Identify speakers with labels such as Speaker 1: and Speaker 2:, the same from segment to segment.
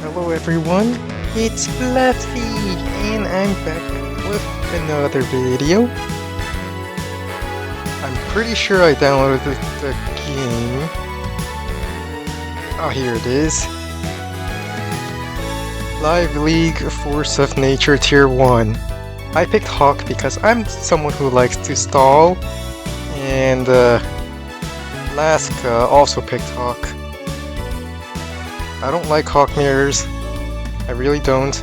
Speaker 1: Hello everyone, it's fluhfie, and I'm back with another video. I'm pretty sure I downloaded the game. Oh, here it is. Live League Force of Nature Tier 1. I picked Hawke because I'm someone who likes to stall, and Laska also picked Hawke. I don't like Hawke mirrors. I really don't.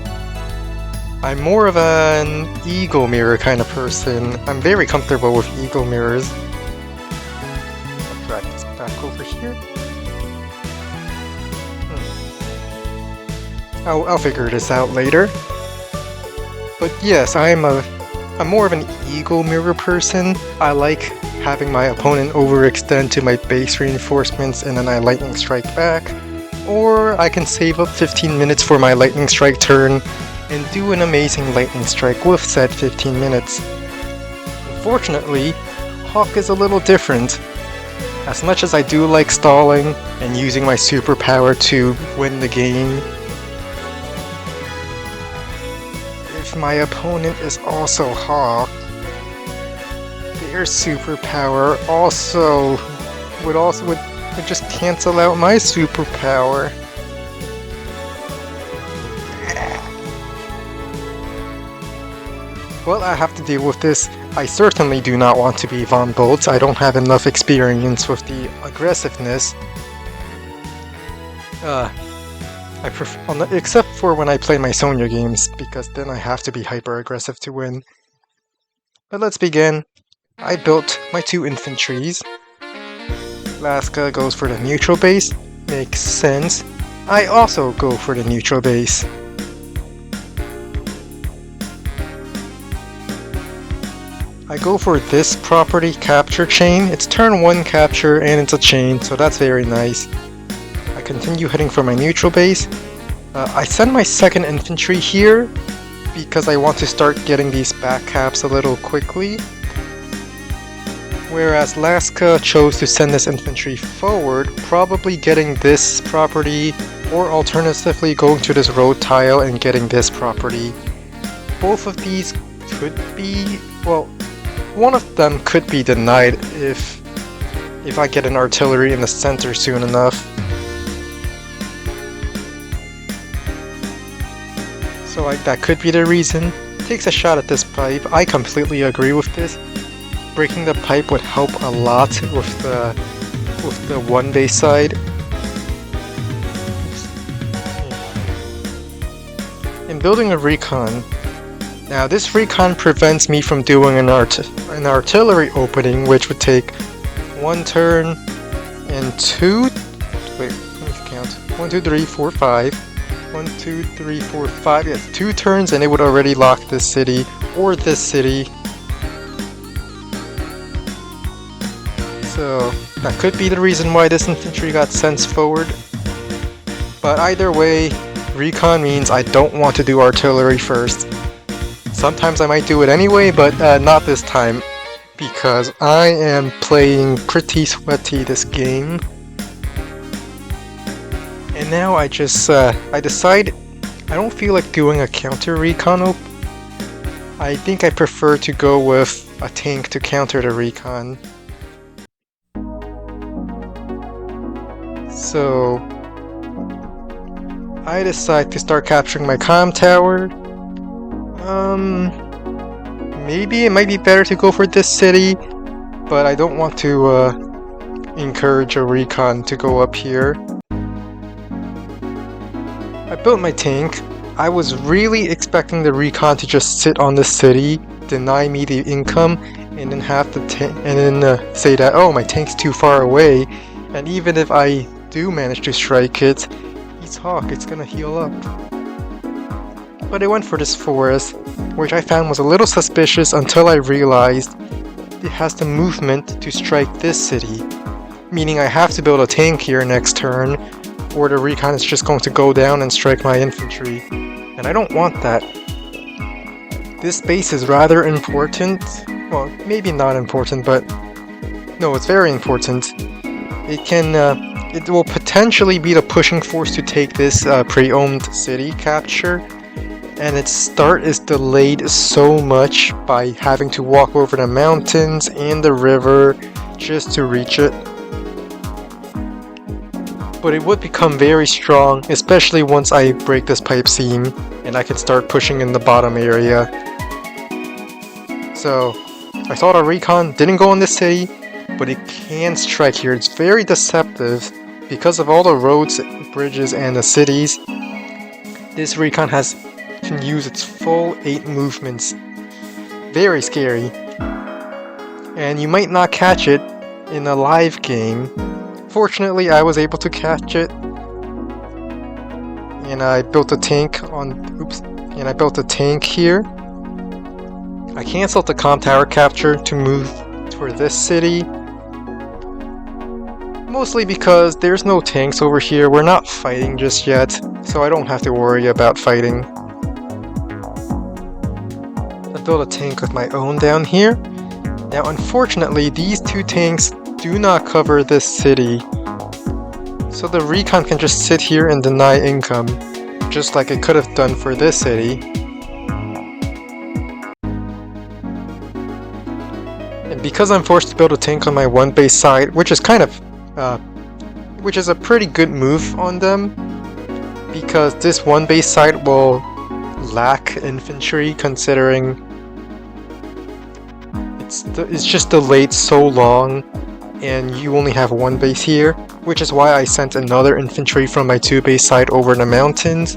Speaker 1: I'm more of an eagle mirror kind of person. I'm very comfortable with eagle mirrors. I'll drag this back over here. I'll figure this out later. But yes, I'm more of an eagle mirror person. I like having my opponent overextend to my base reinforcements and then I lightning strike back. Or I can save up 15 minutes for my lightning strike turn and do an amazing lightning strike with said 15 minutes. Unfortunately, Hawke is a little different. As much as I do like stalling and using my superpower to win the game, if my opponent is also Hawke, their superpower would just cancel out my superpower. Well, I have to deal with this. I certainly do not want to be Von Bolt. I don't have enough experience with the aggressiveness. I prefer, except for when I play my Sonya games, because then I have to be hyper aggressive to win. But let's begin. I built my 2 infantries. Laska goes for the neutral base. Makes sense. I also go for the neutral base. I go for this property capture chain. It's turn 1 capture and it's a chain, so that's very nice. I continue heading for my neutral base. I send my 2nd infantry here because I want to start getting these back caps a little quickly. Whereas Laska chose to send this infantry forward, probably getting this property, or alternatively going to this road tile and getting this property. Both of these could be, well, one of them could be denied if I get an artillery in the center soon enough. So that could be the reason. Takes a shot at this pipe. I completely agree with this. Breaking the pipe would help a lot with the 1 base side. In building a recon, now this recon prevents me from doing an artillery opening, which would take 1 turn and 2. Wait, let me count. 1, 2, 3, 4, 5. 1, 2, 3, 4, 5. Yes, 2 turns, and it would already lock this city or this city. So that could be the reason why this infantry got sent forward. But either way, recon means I don't want to do artillery first. Sometimes I might do it anyway, but not this time, because I am playing pretty sweaty this game. And now I decide I don't feel like doing a counter recon. I think I prefer to go with a tank to counter the recon. So I decide to start capturing my comm tower. Maybe it might be better to go for this city, but I don't want to encourage a recon to go up here. I built my tank. I was really expecting the recon to just sit on the city, deny me the income, and then have the say that, oh, my tank's too far away, and even if I do manage to strike it, he's Hawke, it's gonna heal up. But I went for this forest, which I found was a little suspicious until I realized it has the movement to strike this city, meaning I have to build a tank here next turn, or the recon is just going to go down and strike my infantry, and I don't want that. This base is rather important. Well, maybe not important, but no, it's very important. It will potentially be the pushing force to take this pre-owned city capture, and its start is delayed so much by having to walk over the mountains and the river just to reach it. But it would become very strong, especially once I break this pipe seam and I can start pushing in the bottom area. So I thought a recon didn't go in this city, but it can strike here. It's very deceptive because of all the roads, bridges, and the cities. This recon can use its full 8 movements. Very scary. And you might not catch it in a live game. Fortunately, I was able to catch it. And I built a tank and I built a tank here. I canceled the comm tower capture to move toward this city. Mostly because there's no tanks over here. We're not fighting just yet, so I don't have to worry about fighting. I built a tank of my own down here. Now unfortunately, these 2 tanks do not cover this city. So the recon can just sit here and deny income, just like it could have done for this city. And because I'm forced to build a tank on my 1 base side, which is a pretty good move on them, because this 1 base side will lack infantry considering it's just delayed so long and you only have 1 base here, which is why I sent another infantry from my 2 base side over the mountains.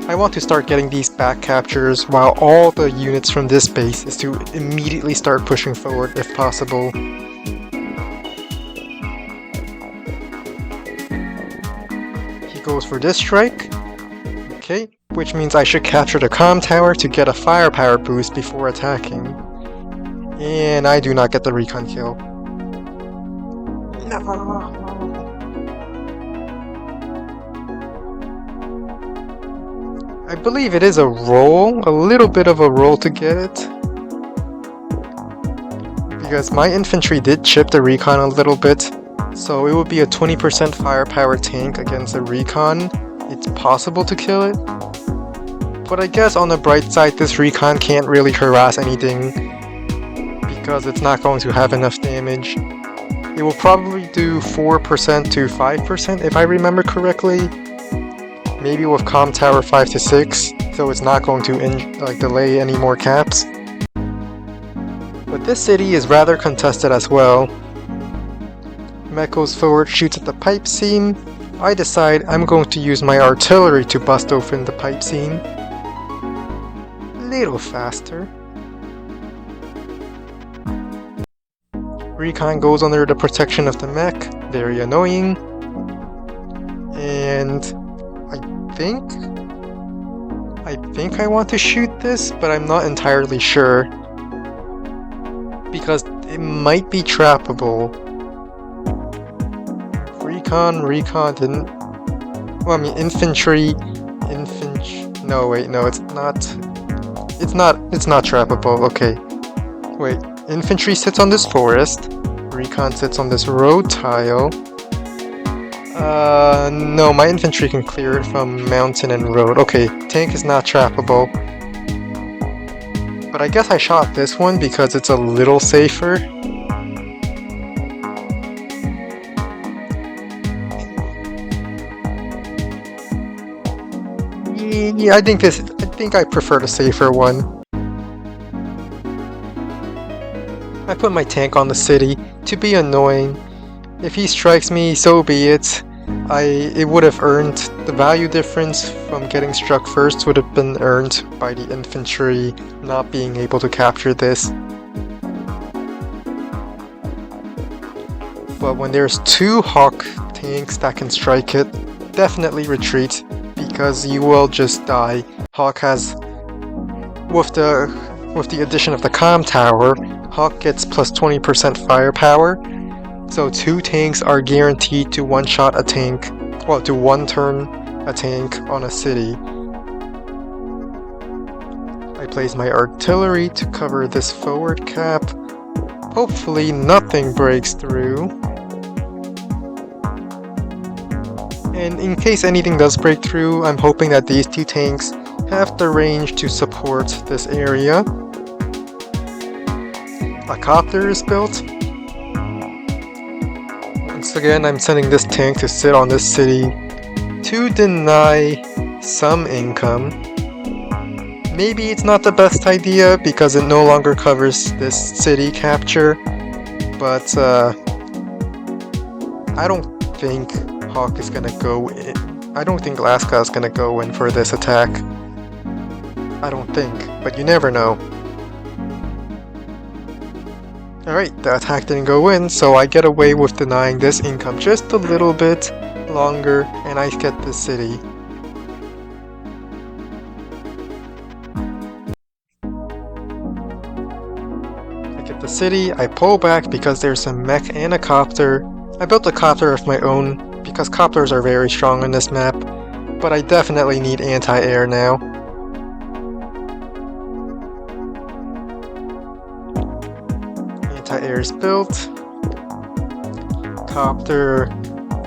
Speaker 1: I want to start getting these back captures while all the units from this base is to immediately start pushing forward if possible. He goes for this strike. Okay, which means I should capture the comm tower to get a firepower boost before attacking. And I do not get the recon kill. No. I believe it is a little bit of a roll to get it. Because my infantry did chip the recon a little bit, so it would be a 20% firepower tank against a recon. It's possible to kill it. But I guess on the bright side, this recon can't really harass anything because it's not going to have enough damage. It will probably do 4% to 5% if I remember correctly. Maybe with comm tower 5 to 6, so it's not going to delay any more caps. But this city is rather contested as well. Mech goes forward, shoots at the pipe seam. I decide I'm going to use my artillery to bust open the pipe seam. Little faster. Recon goes under the protection of the mech, very annoying. And I think I want to shoot this, but I'm not entirely sure. Because it might be trappable. Recon didn't... Well, I mean, infantry... No, wait, no, it's not... It's not trappable, okay. Wait, infantry sits on this forest. Recon sits on this road tile. No, my infantry can clear it from mountain and road. Okay, tank is not trappable. But I guess I shot this one because it's a little safer. Yeah, I think I prefer the safer one. I put my tank on the city to be annoying. If he strikes me, so be it. It would have earned the value difference from getting struck first would have been earned by the infantry not being able to capture this. But when there's 2 Hawke tanks that can strike it, definitely retreat because you will just die. Hawke has, with the addition of the comm tower, Hawke gets plus 20% firepower. So 2 tanks are guaranteed to one-shot a tank, well, to one-turn a tank on a city. I place my artillery to cover this forward cap. Hopefully nothing breaks through. And in case anything does break through, I'm hoping that these two tanks have the range to support this area. A copter is built. Once again, I'm sending this tank to sit on this city to deny some income. Maybe it's not the best idea because it no longer covers this city capture, but I don't think Hawke is gonna go in. I don't think Laska is gonna go in for this attack. I don't think, but you never know. Alright, the attack didn't go in, so I get away with denying this income just a little bit longer, and I get the city. I get the city, I pull back because there's a mech and a copter. I built a copter of my own because copters are very strong on this map, but I definitely need anti-air now. Anti-air is built. Copter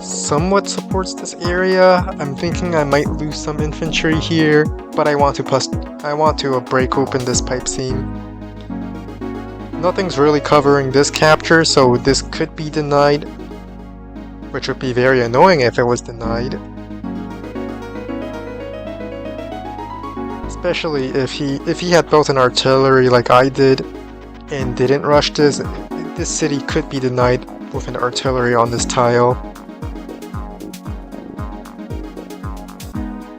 Speaker 1: somewhat supports this area. I'm thinking I might lose some infantry here, but I want to break open this pipe seam. Nothing's really covering this capture, so this could be denied, which would be very annoying if it was denied. Especially if he had built an artillery like I did and didn't rush this city could be denied with an artillery on this tile.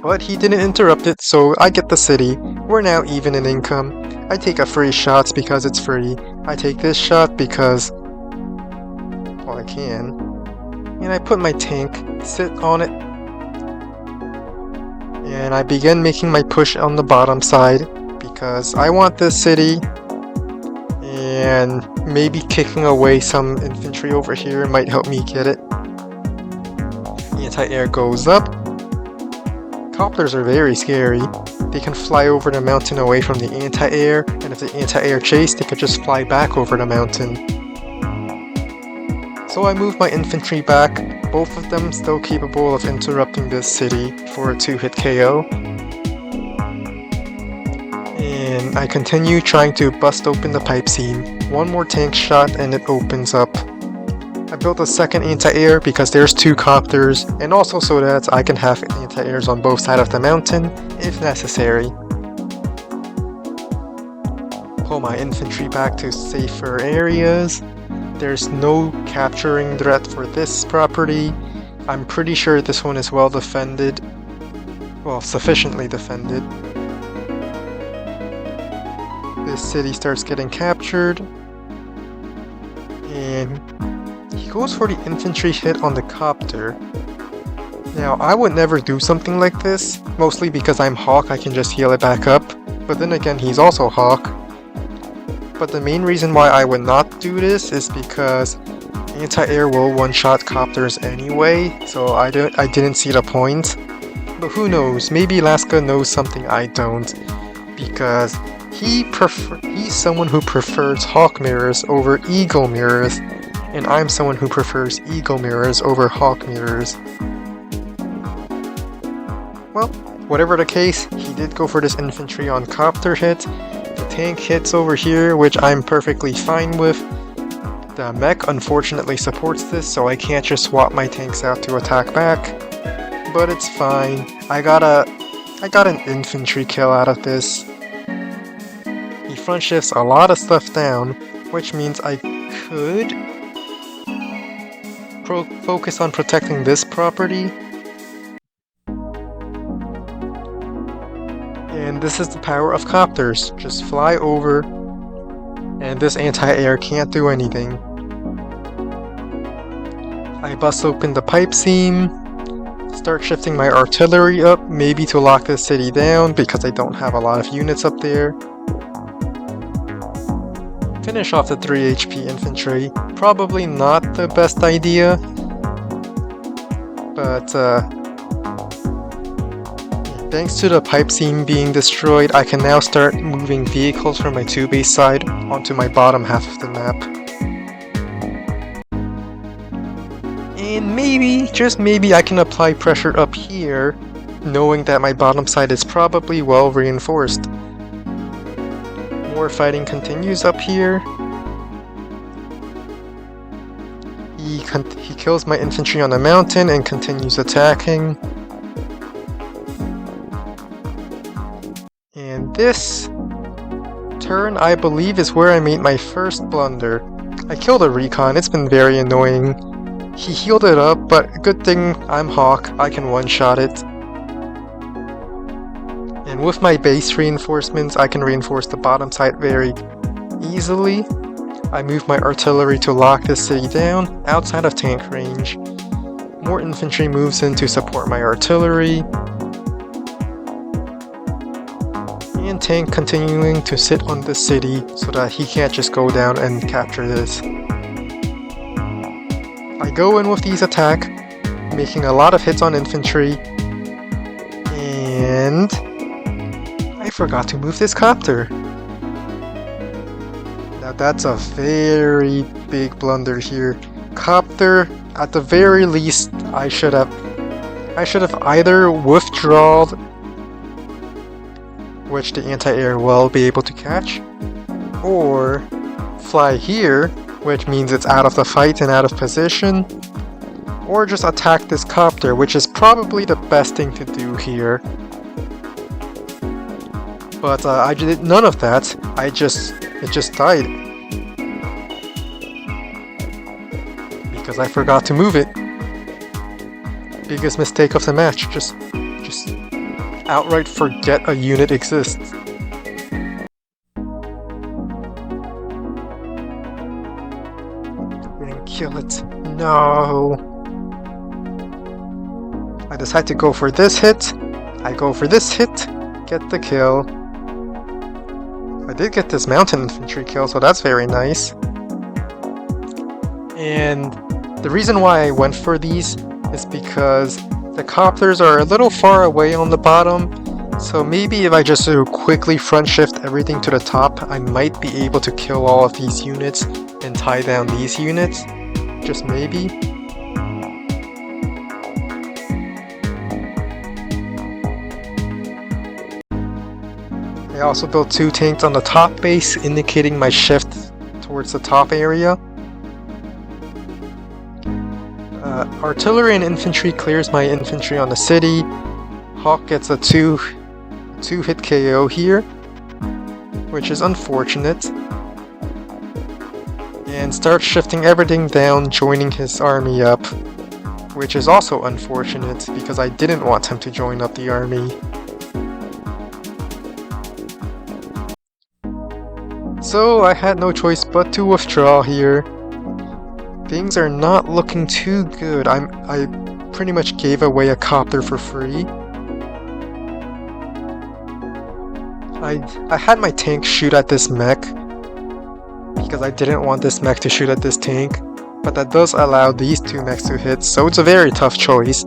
Speaker 1: But he didn't interrupt it, so I get the city. We're now even in income. I take a free shot because it's free. I take this shot because, well, I can. And I put my tank, sit on it, and I begin making my push on the bottom side because I want this city, and maybe kicking away some infantry over here might help me get it. Anti-air goes up. Copters are very scary. They can fly over the mountain away from the anti-air, and if the anti-air chase, they could just fly back over the mountain. So I move my infantry back, both of them still capable of interrupting this city for a 2-hit KO. And I continue trying to bust open the pipe seam. One more tank shot and it opens up. I built a second anti-air because there's 2 copters, and also so that I can have anti-airs on both sides of the mountain if necessary. Pull my infantry back to safer areas. There's no capturing threat for this property. I'm pretty sure this one is well defended. Well, sufficiently defended. This city starts getting captured. And he goes for the infantry hit on the copter. Now, I would never do something like this, mostly because I'm Hawke, I can just heal it back up. But then again, he's also Hawke. But the main reason why I would not do this is because anti-air will one-shot copters anyway, so I didn't see the point. But who knows, maybe Laska knows something I don't, because he's someone who prefers Hawke mirrors over Eagle mirrors, and I'm someone who prefers Eagle mirrors over Hawke mirrors. Well, whatever the case, he did go for this infantry on copter hit. The tank hits over here, which I'm perfectly fine with. The mech unfortunately supports this, so I can't just swap my tanks out to attack back. But it's fine. I got an infantry kill out of this. He front shifts a lot of stuff down, which means I could focus on protecting this property. And this is the power of copters. Just fly over, and this anti-air can't do anything. I bust open the pipe seam, start shifting my artillery up, maybe to lock this city down because I don't have a lot of units up there. Finish off the 3 HP infantry. Probably not the best idea, but thanks to the pipe seam being destroyed, I can now start moving vehicles from my 2-base side onto my bottom half of the map. And maybe, just maybe, I can apply pressure up here, knowing that my bottom side is probably well reinforced. More fighting continues up here. He kills my infantry on the mountain and continues attacking. And this turn, I believe, is where I made my first blunder. I killed a recon, it's been very annoying. He healed it up, but good thing I'm Hawke, I can one-shot it. And with my base reinforcements, I can reinforce the bottom side very easily. I move my artillery to lock this city down, outside of tank range. More infantry moves in to support my artillery. And tank continuing to sit on the city so that he can't just go down and capture this. I go in with these attacks, making a lot of hits on infantry. And I forgot to move this copter. Now that's a very big blunder here. Copter, at the very least, I should have either withdrawn, which the anti-air will be able to catch, or fly here, which means it's out of the fight and out of position, or just attack this copter, which is probably the best thing to do here. But I did none of that. It just died. Because I forgot to move it. Biggest mistake of the match. Just outright forget a unit exists. Didn't kill it. No. I decide to go for this hit. I go for this hit. Get the kill. I did get this mountain infantry kill, so that's very nice. And the reason why I went for these is because the copters are a little far away on the bottom, so maybe if I just quickly front shift everything to the top, I might be able to kill all of these units and tie down these units. Just maybe. I also built 2 tanks on the top base, indicating my shift towards the top area. Artillery and infantry clears my infantry on the city. Hawke gets a 2-hit KO here, which is unfortunate. And starts shifting everything down, joining his army up, which is also unfortunate because I didn't want him to join up the army. So I had no choice but to withdraw here. Things are not looking too good. I pretty much gave away a copter for free. I had my tank shoot at this mech because I didn't want this mech to shoot at this tank, but that does allow these 2 mechs to hit, so it's a very tough choice.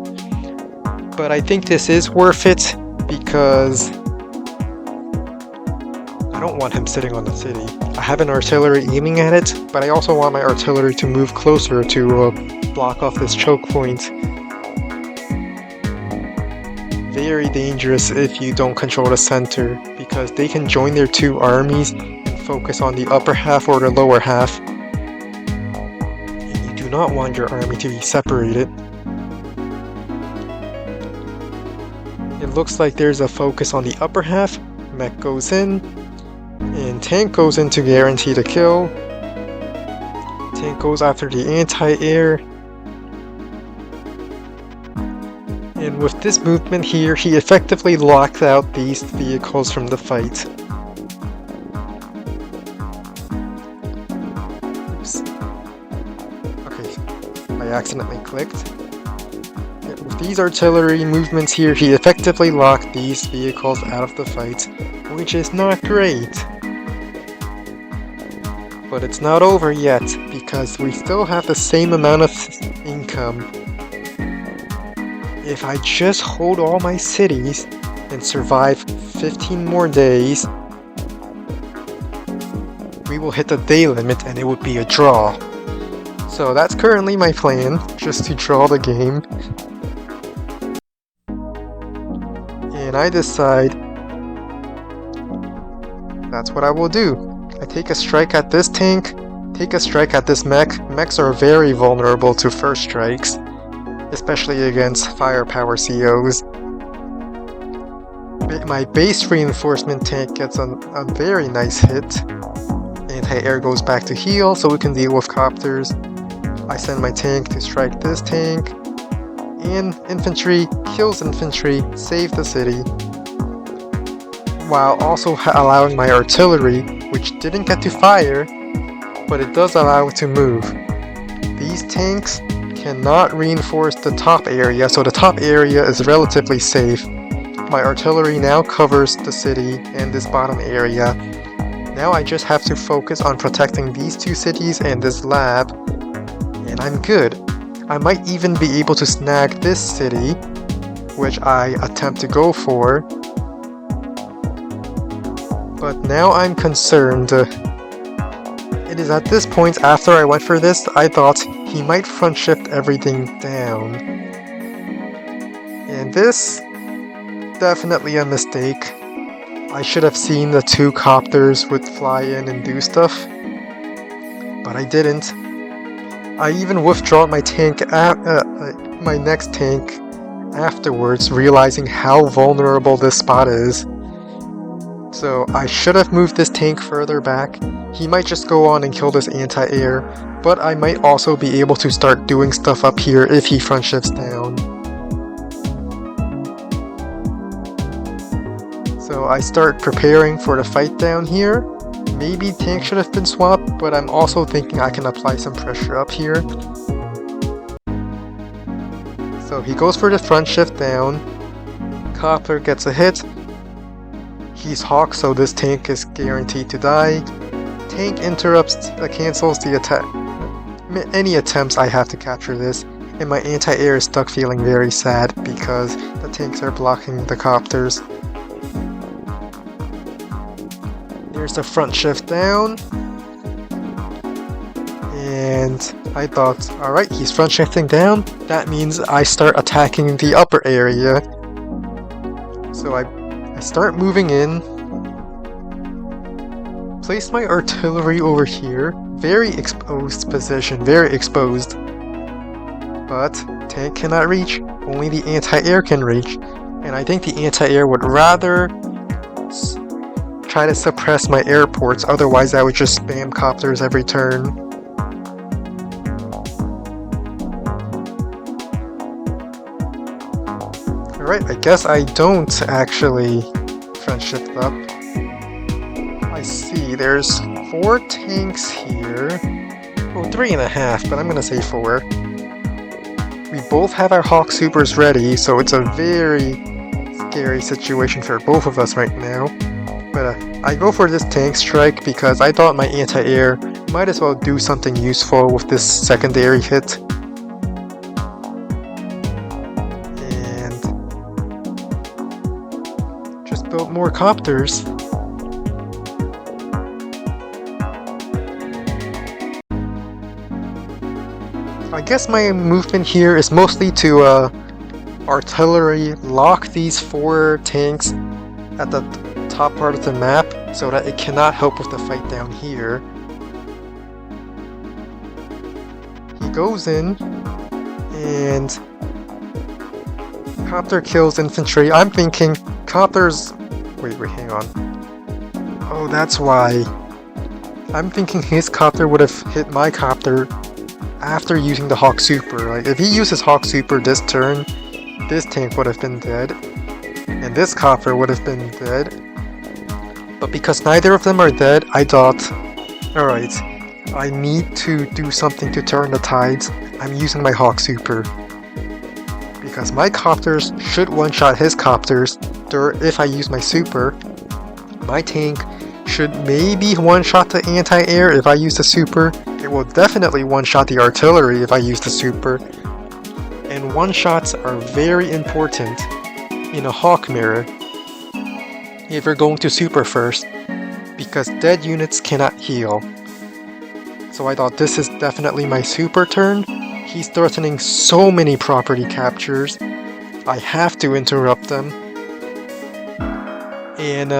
Speaker 1: But I think this is worth it because I don't want him sitting on the city. I have an artillery aiming at it, but I also want my artillery to move closer to block off this choke point. Very dangerous if you don't control the center, because they can join their 2 armies and focus on the upper half or the lower half. And you do not want your army to be separated. It looks like there's a focus on the upper half. Mech goes in. And tank goes in to guarantee the kill. Tank goes after the anti-air. And with this movement here, he effectively locked out these vehicles from the fight. Oops. Okay, I accidentally clicked. And with these artillery movements here, he effectively locked these vehicles out of the fight, which is not great. But it's not over yet, because we still have the same amount of income. If I just hold all my cities and survive 15 more days, we will hit the day limit and it would be a draw. So that's currently my plan, just to draw the game. And I decide that's what I will do. I take a strike at this tank, take a strike at this mech. Mechs are very vulnerable to first strikes, especially against firepower COs. My base reinforcement tank gets a very nice hit. Anti-air goes back to heal so we can deal with copters. I send my tank to strike this tank. And infantry kills infantry, save the city. While also allowing my artillery, which didn't get to fire, but it does allow it to move. These tanks cannot reinforce the top area, so the top area is relatively safe. My artillery now covers the city and this bottom area. Now I just have to focus on protecting these two cities and this lab, and I'm good. I might even be able to snag this city, which I attempt to go for. But now I'm concerned. It is at this point, after I went for this, I thought he might front shift everything down. And this, definitely a mistake. I should have seen the two copters would fly in and do stuff, but I didn't. I even withdraw my tank, my next tank afterwards, realizing how vulnerable this spot is. So I should have moved this tank further back. He might just go on and kill this anti-air, but I might also be able to start doing stuff up here if he front shifts down. So I start preparing for the fight down here. Maybe tank should have been swapped, but I'm also thinking I can apply some pressure up here. So he goes for the front shift down. Copter gets a hit. He's Hawke, so this tank is guaranteed to die. Tank interrupts, cancels the attack. Any attempts I have to capture this, and my anti-air is stuck feeling very sad because the tanks are blocking the copters. Here's the front shift down. And I thought, alright, he's front shifting down. That means I start attacking the upper area. So I start moving in. Place my artillery over here. Very exposed position, very exposed. But tank cannot reach. Only the anti-air can reach. And I think the anti-air would rather try to suppress my airports, otherwise I would just spam copters every turn. Alright, I guess I don't actually front shift up. I see, there's 4 tanks here. Well, 3.5, but I'm gonna say 4. We both have our Hawke supers ready, so it's a very scary situation for both of us right now. But I go for this tank strike because I thought my anti-air might as well do something useful with this secondary hit. And just built more copters. I guess my movement here is mostly to artillery lock these 4 tanks at the top part of the map so that it cannot help with the fight down here. He goes in and copter kills infantry. I'm thinking copters... Wait, hang on. Oh, that's why. I'm thinking his copter would have hit my copter after using the Hawke super. Like, if he uses Hawke super this turn, this tank would have been dead, and this copter would have been dead. But because neither of them are dead, I thought, alright, I need to do something to turn the tides. I'm using my Hawke super. Because my copters should one-shot his copters if I use my super. My tank should maybe one-shot the anti-air if I use the super. It will definitely one-shot the artillery if I use the super. And one-shots are very important in a Hawke mirror if you're going to super first, because dead units cannot heal. So I thought this is definitely my super turn. He's threatening so many property captures. I have to interrupt them. And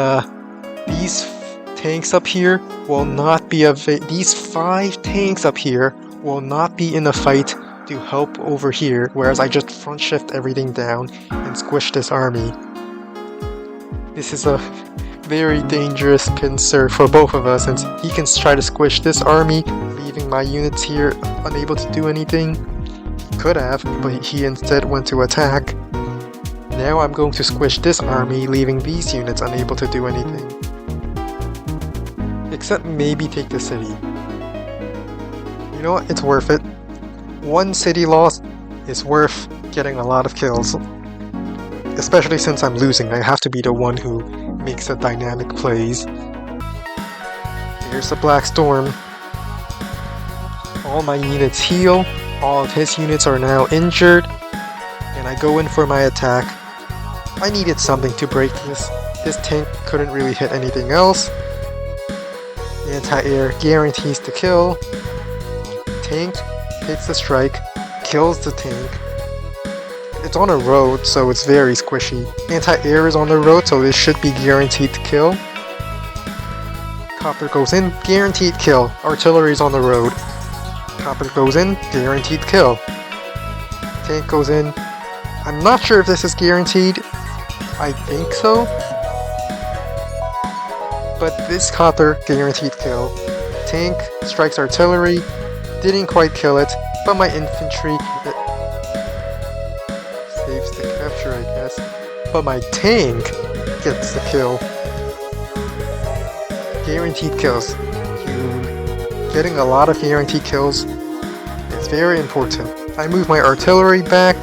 Speaker 1: these tanks up here will not be these 5 tanks up here will not be in a fight to help over here, whereas I just front shift everything down and squish this army. This is a very dangerous pincer for both of us, since he can try to squish this army, leaving my units here unable to do anything. He could have, but he instead went to attack. Now I'm going to squish this army, leaving these units unable to do anything. Except maybe take the city. You know what? It's worth it. 1 city loss is worth getting a lot of kills. Especially since I'm losing, I have to be the one who makes the dynamic plays. Here's the Black Storm. All my units heal, all of his units are now injured, and I go in for my attack. I needed something to break this. This tank couldn't really hit anything else. Anti-air guarantees the kill. Tank hits the strike, kills the tank. It's on a road, so it's very squishy. Anti-air is on the road, so this should be guaranteed to kill. Copter goes in, guaranteed kill. Artillery's on the road. Copter goes in, guaranteed kill. Tank goes in. I'm not sure if this is guaranteed. I think so. But this copter, guaranteed kill. Tank strikes artillery. Didn't quite kill it, but my infantry saves the capture, I guess. But my tank gets the kill. Guaranteed kills. Getting a lot of guaranteed kills is very important. I move my artillery back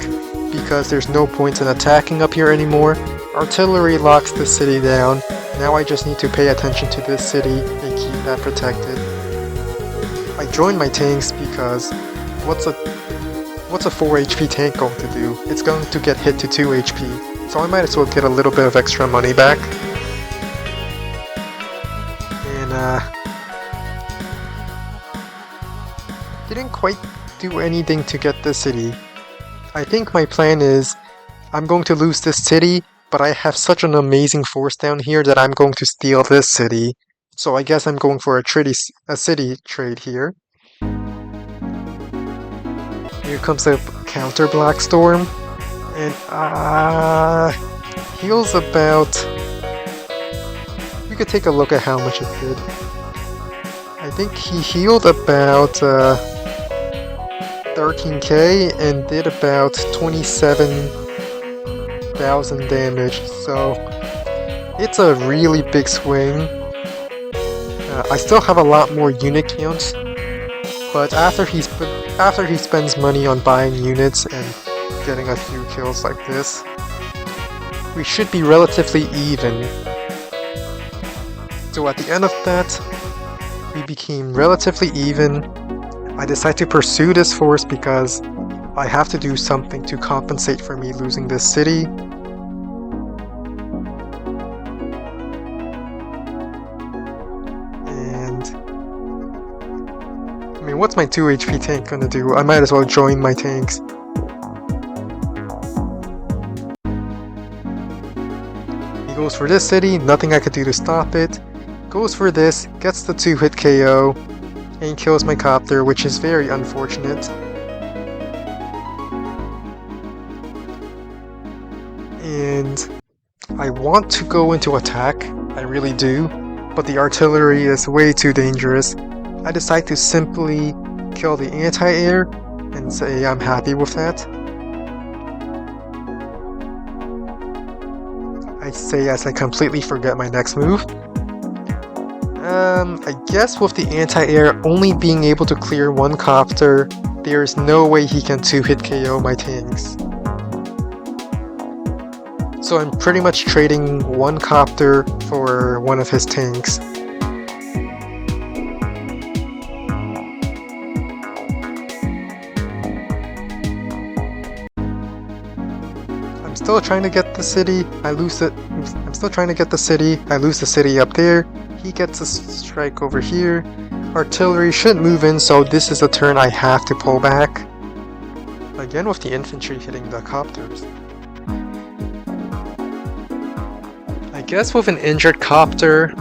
Speaker 1: because there's no point in attacking up here anymore. Artillery locks the city down. Now I just need to pay attention to this city and keep that protected. I joined my tanks because what's a 4 HP tank going to do? It's going to get hit to 2 HP, so I might as well get a little bit of extra money back. And didn't quite do anything to get the city. I think my plan is I'm going to lose this city, but I have such an amazing force down here that I'm going to steal this city. So I guess I'm going for a city trade here. Here comes a counter Black Storm, and heals about. We could take a look at how much it did. I think he healed about 13k and did about 27,000 damage. So it's a really big swing. I still have a lot more unit counts, but after he spends money on buying units and getting a few kills like this, we should be relatively even. So at the end of that, we became relatively even. I decided to pursue this force because I have to do something to compensate for me losing this city. I mean, what's my 2 HP tank gonna do? I might as well join my tanks. He goes for this city, nothing I could do to stop it. Goes for this, gets the 2-hit KO, and kills my copter, which is very unfortunate. And I want to go into attack, I really do, but the artillery is way too dangerous. I decide to simply kill the anti-air and say I'm happy with that. I say as I completely forget my next move. I guess with the anti-air only being able to clear 1 copter, there is no way he can 2-hit KO my tanks. So I'm pretty much trading 1 copter for 1 of his tanks. I'm still trying to get the city, I lose it. I'm still trying to get the city, I lose the city up there. He gets a strike over here. artillery shouldn't move in, so this is a turn I have to pull back. Again with the infantry hitting the copters. I guess with an injured copter,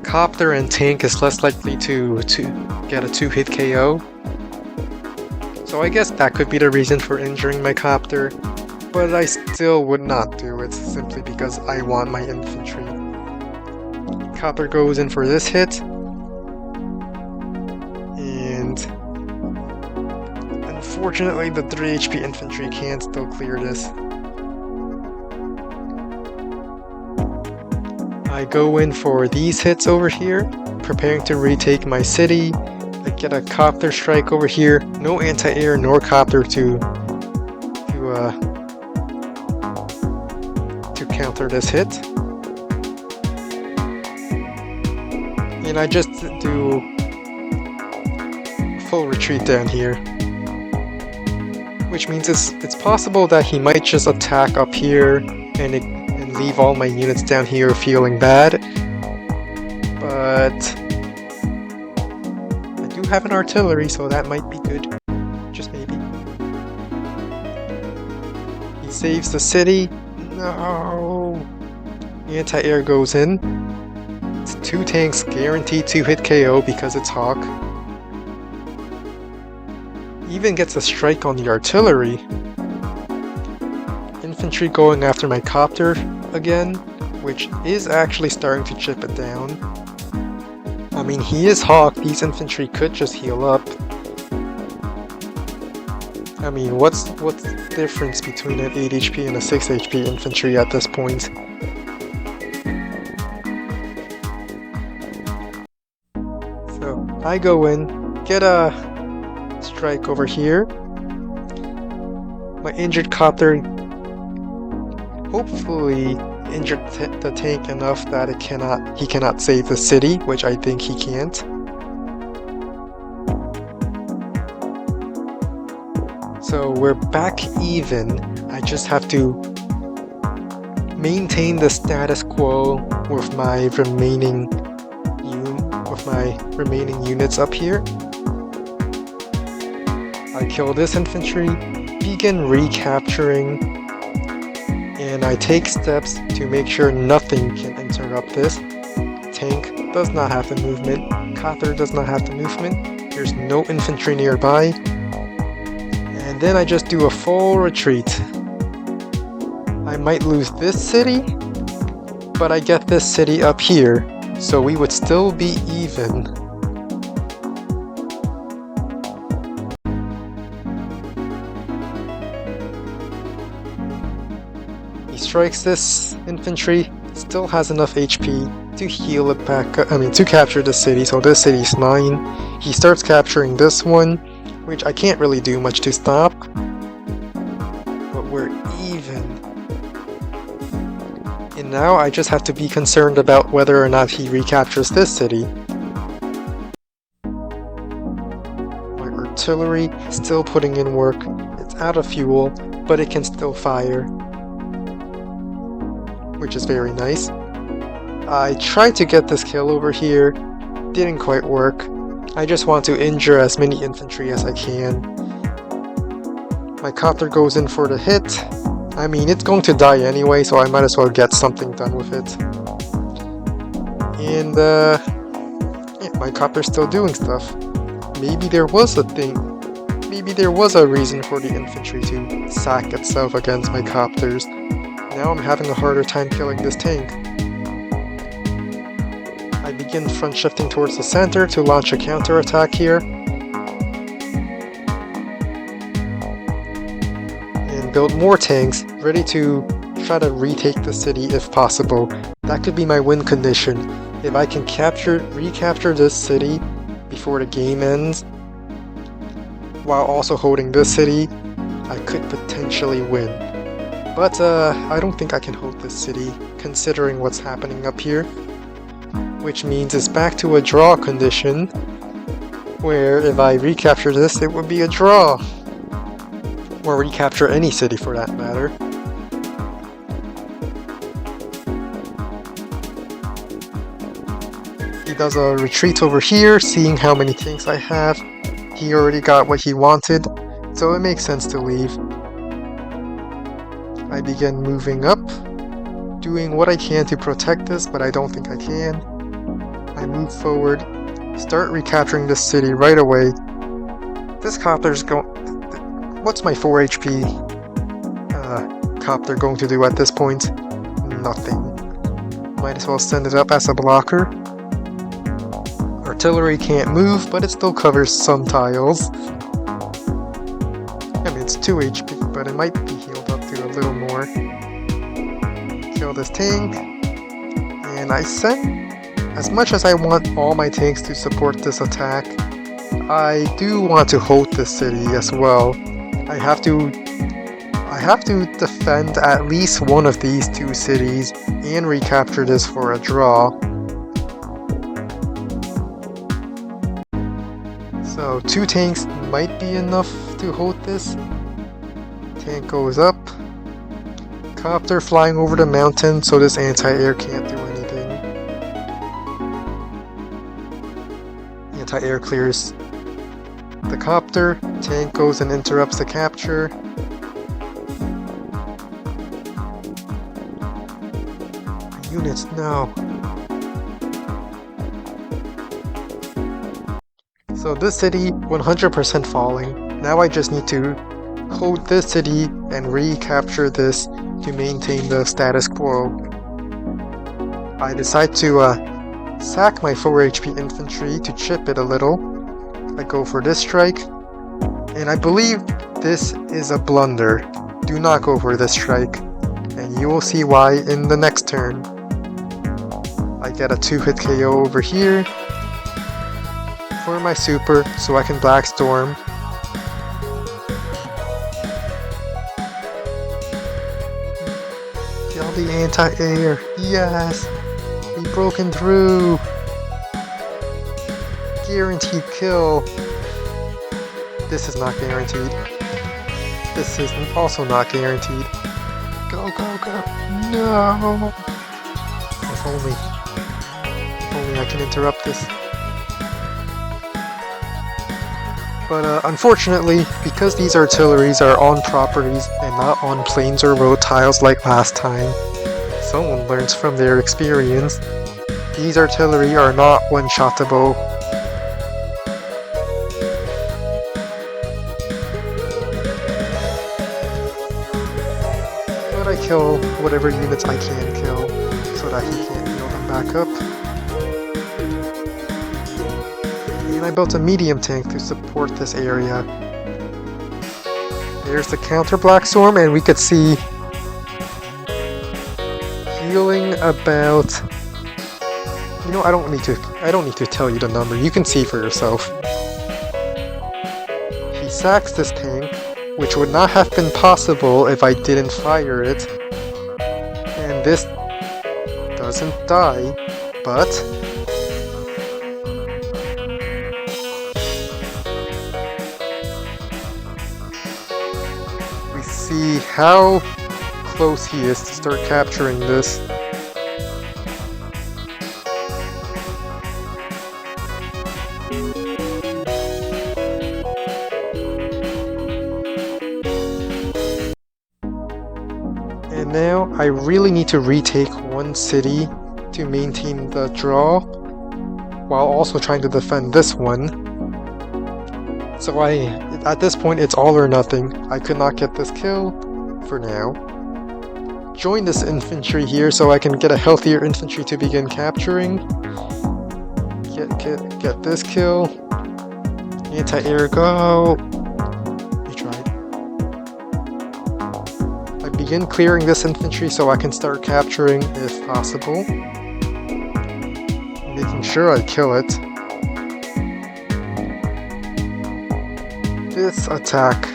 Speaker 1: copter and tank is less likely to get a 2-hit KO. So I guess that could be the reason for injuring my copter, but I still would not do it simply because I want my infantry. Copter goes in for this hit, and unfortunately the 3 HP infantry can't still clear this. I go in for these hits over here, preparing to retake my city. I get a copter strike over here, no anti-air nor copter to counter this hit. And I just do full retreat down here. Which means it's possible that he might just attack up here and leave all my units down here feeling bad. But I do have an artillery, so that might be good. Just maybe. He saves the city. No! Anti-air goes in. It's 2 tanks guaranteed to hit KO because it's Hawke. Even gets a strike on the artillery. Infantry going after my copter again, which is actually starting to chip it down. I mean, he is Hawke, these infantry could just heal up. I mean, what's the difference between an 8 HP and a 6 HP infantry at this point? So, I go in, get a strike over here. My injured copter hopefully injured the tank enough that he cannot save the city, which I think he can't. So we're back even. I just have to maintain the status quo with my remaining units up here. I kill this infantry, begin recapturing, and I take steps to make sure nothing can interrupt this. Tank does not have the movement, copter does not have the movement, there's no infantry nearby, and then I just do a full retreat. I might lose this city, but I get this city up here, so we would still be even. He strikes this infantry, still has enough HP to heal it back, to capture the city, so this city's mine. He starts capturing this one, which I can't really do much to stop. But we're even. And now I just have to be concerned about whether or not he recaptures this city. My artillery still putting in work. It's out of fuel, but it can still fire, which is very nice. I tried to get this kill over here, didn't quite work. I just want to injure as many infantry as I can. My copter goes in for the hit. I mean, it's going to die anyway, so I might as well get something done with it. And yeah, my copter's still doing stuff. Maybe there was a reason for the infantry to sack itself against my copters. Now I'm having a harder time killing this tank. I begin front shifting towards the center to launch a counterattack here. And build more tanks, ready to try to retake the city if possible. That could be my win condition. If I can recapture this city before the game ends, while also holding this city, I could potentially win. But I don't think I can hold this city, considering what's happening up here. Which means it's back to a draw condition, where if I recapture this, it would be a draw. Or recapture any city for that matter. He does a retreat over here, seeing how many tanks I have. He already got what he wanted, so it makes sense to leave. I begin moving up, doing what I can to protect this, but I don't think I can. I move forward, start recapturing this city right away. This copter's going... What's my 4 HP copter going to do at this point? Nothing. Might as well send it up as a blocker. Artillery can't move, but it still covers some tiles. I mean, it's 2 HP, but it might be healed up to a little more. Kill this tank. And I send... As much as I want all my tanks to support this attack, I do want to hold this city as well. I have to defend at least one of these 2 cities and recapture this for a draw. So 2 tanks might be enough to hold this. Tank goes up. Copter flying over the mountain, so this anti-air can't do anything. Anti-air clears the copter. Tank goes and interrupts the capture. Units now. So this city 100% falling. Now I just need to hold this city and recapture this to maintain the status quo. I decide to sack my 4 HP infantry to chip it a little. I go for this strike, and I believe this is a blunder. Do not go for this strike, and you will see why in the next turn. I get a 2-hit KO over here for my super, so I can Blackstorm. Kill the anti-air. Yes! We broken through! Guaranteed kill. This is not guaranteed. This is also not guaranteed. Go, go, go! No! If only I can interrupt this. But unfortunately, because these artilleries are on properties and not on plains or road tiles like last time, someone learns from their experience. These artillery are not one-shottable. But I kill whatever units I can kill, so that he can't heal them back up. And I built a medium tank to support this area. There's the counter Blackstorm, and we could see healing about... You know, I don't need to tell you the number. You can see for yourself. He sacks this tank, which would not have been possible if I didn't fire it. And this doesn't die, but we see how close he is to start capturing this. And now I really need to retake one city to maintain the draw, while also trying to defend this one. So at this point it's all or nothing. I could not get this kill for now. Join this infantry here so I can get a healthier infantry to begin capturing. Get this kill. Anti-air go. Begin clearing this infantry so I can start capturing if possible. Making sure I kill it. This attack.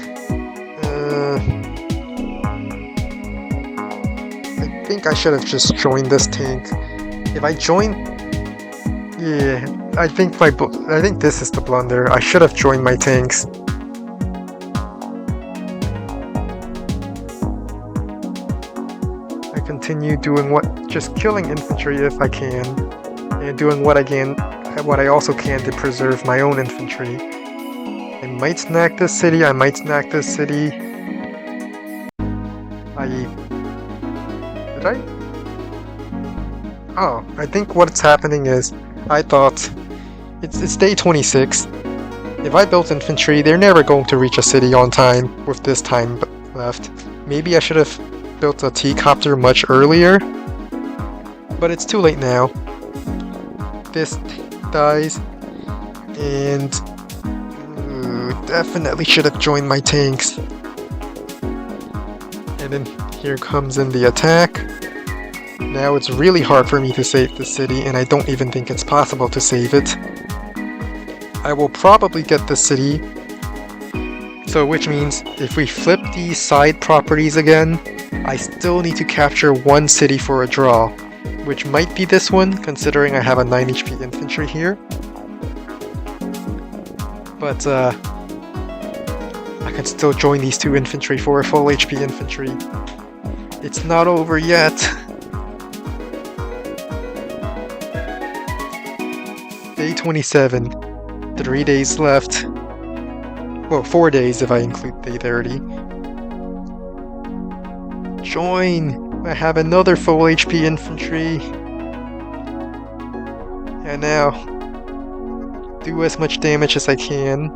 Speaker 1: I think I should have just joined this tank. If I join... Yeah, I think this is the blunder. I should have joined my tanks. Continue doing just killing infantry if I can, and doing what I also can to preserve my own infantry. I might snag this city, I might snag this city. Did I? Oh, I think what's happening is, I thought, it's day 26. If I built infantry, they're never going to reach a city on time with this time left. Maybe I should have built a T-copter much earlier, but it's too late now. This dies, and definitely should have joined my tanks. And then here comes in the attack. Now it's really hard for me to save the city, and I don't even think it's possible to save it. I will probably get the city, so which means if we flip these side properties again, I still need to capture one city for a draw, which might be this one, considering I have a 9 HP infantry here. But I can still join these two infantry for a full HP infantry. It's not over yet. Day 27. 3 days left. Well, 4 days if I include day 30. Join! I have another full HP infantry. And now, do as much damage as I can.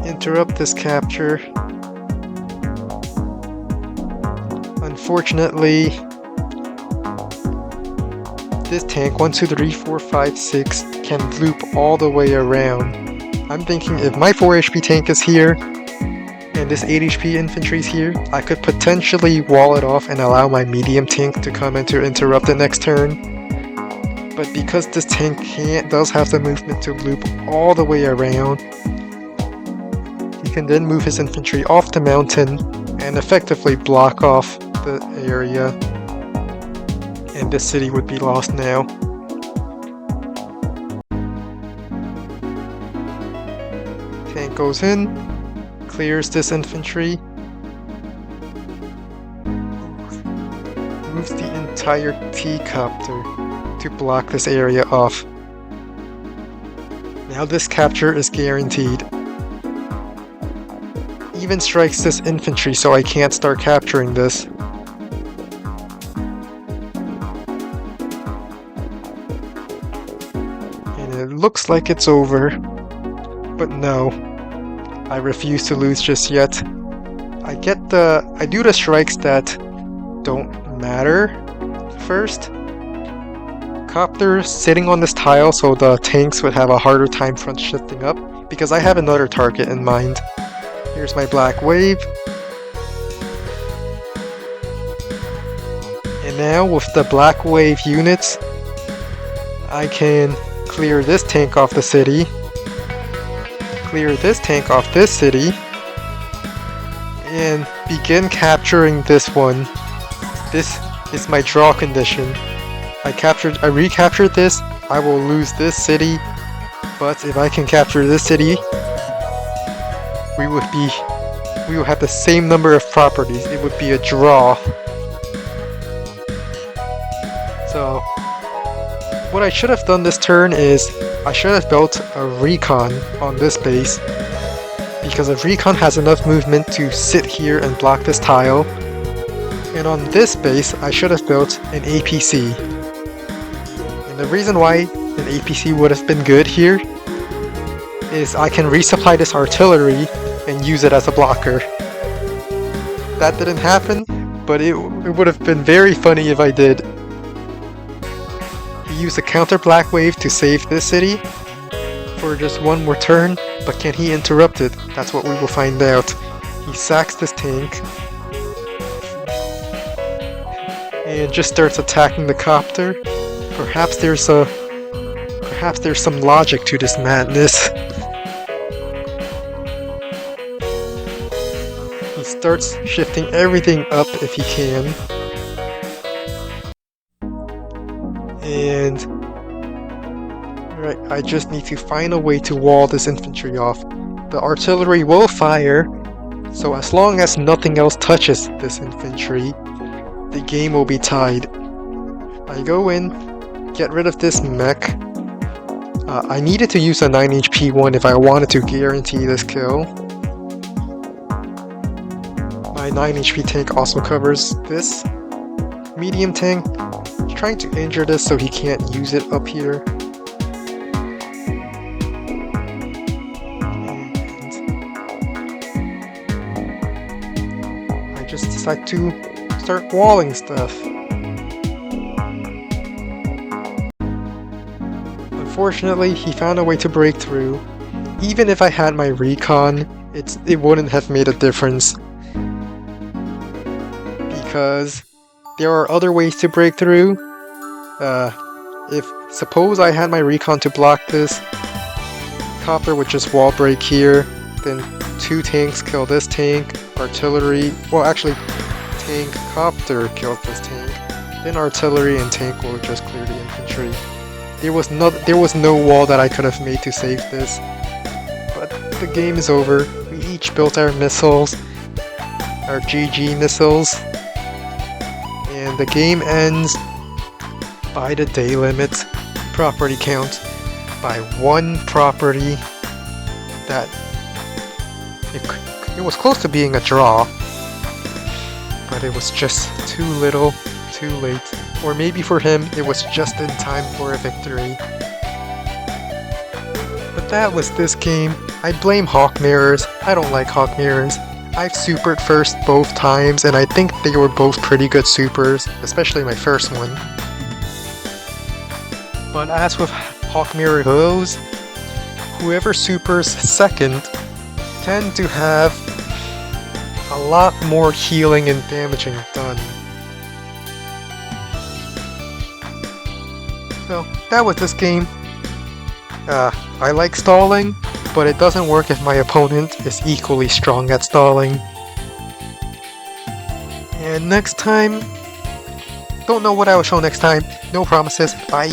Speaker 1: Interrupt this capture. Unfortunately, this tank 1, 2, 3, 4, 5, 6 can loop all the way around. I'm thinking if my 4 HP tank is here and this 8 HP infantry is here, I could potentially wall it off and allow my medium tank to come in to interrupt the next turn. But because this tank does have the movement to loop all the way around, he can then move his infantry off the mountain and effectively block off the area. And this city would be lost now. Tank goes in, clears this infantry, moves the entire T-copter to block this area off. Now this capture is guaranteed. Even strikes this infantry, so I can't start capturing this. It looks like it's over, but no, I refuse to lose just yet. I do the strikes that don't matter first. Copter sitting on this tile so the tanks would have a harder time front shifting up, because I have another target in mind. Here's my black wave. And now with the black wave units, I can clear this tank off the city, clear this tank off this city, and begin capturing this one. This is my draw condition. I recaptured this, I will lose this city, but if I can capture this city, we will have the same number of properties. It would be a draw. So what I should have done this turn is I should have built a recon on this base, because a recon has enough movement to sit here and block this tile. And on this base I should have built an APC. And the reason why an APC would have been good here is I can resupply this artillery and use it as a blocker. That didn't happen, but it would have been very funny if I did. He used a counter black wave to save this city for just one more turn, but can he interrupt it? That's what we will find out. He sacks this tank and just starts attacking the copter. Perhaps there's some logic to this madness. He starts shifting everything up if he can. And right, I just need to find a way to wall this infantry off. The artillery will fire, so as long as nothing else touches this infantry, the game will be tied. I go in, get rid of this mech. I needed to use a 9 HP one if I wanted to guarantee this kill. My 9 HP tank also covers this. Medium tank, trying to injure this so he can't use it up here. And I just decide to start walling stuff. Unfortunately, he found a way to break through. Even if I had my recon, it wouldn't have made a difference. Because there are other ways to break through. Suppose I had my recon to block this, copter would just wall break here, then 2 tanks kill this tank, artillery, well actually tank, copter killed this tank, then artillery and tank will just clear the infantry. There was no wall that I could have made to save this, but the game is over. We each built our missiles, our GG missiles, and the game ends by the day limit property count by 1 property. That it was close to being a draw, but it was just too little, too late. Or maybe for him, it was just in time for a victory. But that was this game. I blame Hawke mirrors. I don't like Hawke mirrors. I've supered first both times, and I think they were both pretty good supers, especially my first one. But as with Hawke mirror goes, whoever supers second tend to have a lot more healing and damaging done. So that was this game. I like stalling, but it doesn't work if my opponent is equally strong at stalling. And next time, don't know what I will show next time. No promises. Bye.